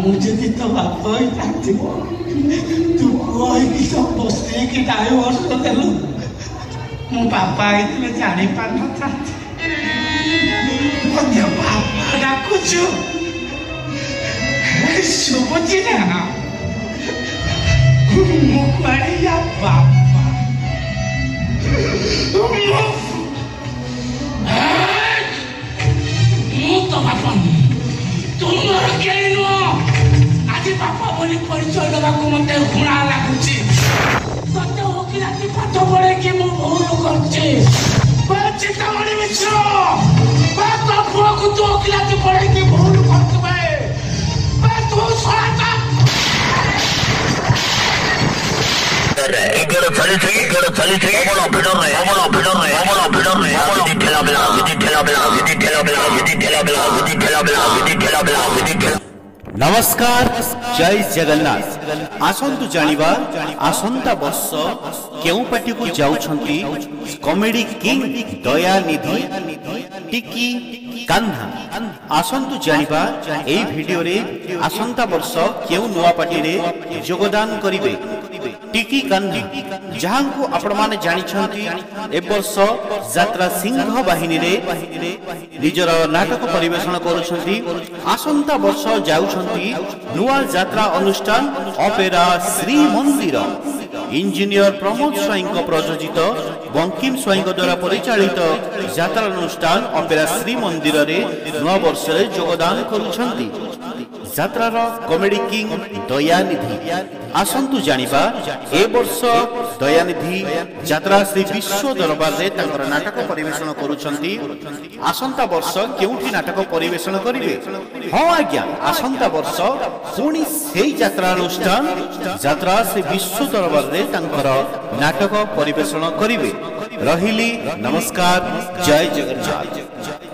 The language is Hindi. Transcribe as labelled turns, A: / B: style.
A: मुझे तो बाप ही ताकती हो तू कोई की तो बस्ती की टाइम वर्ष तो तेलु मो पापा इतने जाने पाना चाहते मुझे पापा ना कुछ शुभजी ना मुखड़िया पापा तो बापा तुमर केही नुह आज बापा बोली परिचय देवाको मते घृणा लागुछि सत्य वकिलाती पाठ पढ़े कि मु भूल करछि चिंतामणि मिश्र तो पुआ को तू वकिलाती पढ़े कि भूल करतबे तू सहायता
B: नमस्कार जय जगन्नाथ आसंतु जानिबा आसंता वर्ष केउ पार्टी को जाउछंती कॉमेडी किंग दयानिधि टिकी कान्हा आसंतु जानिबा एई वीडियो रे आसंता वर्ष केउ नुवा पार्टी रे योगदान करिवे टिकी कान्हा जहां को आपण माने जानि छंती ए वर्ष यात्रा सिंह बाहिनी रे निजर नाटक परिवेषण करूछंती आसंता वर्ष जाउछंती नुआ यात्रा अनुष्ठान ऑपेरा श्री मंदिर इंजीनियर प्रमोद स्वाई प्रयोजित बंकिम स्वाई द्वारा परिचालित यात्रा अनुष्ठान ऑपेरा श्री मंदिर रे नुआ वर्ष रे योगदान करूछंती यात्रार कॉमेडी किंग दयानिधि आसंतु जानिबा ए वर्ष दयानिधि यात्रा श्री विश्व दरबार रे तांकर नाटक परिवेषण करूछंती आसंता वर्ष केउठी नाटक परिवेषण करिवे हां आज्ञा आसंता वर्ष पुणी सेही यात्रा अनुष्ठान यात्रा श्री विश्व दरबार रे तांकर नाटक परिवेषण करिवे रहिली नमस्कार जय जगन्नाथ।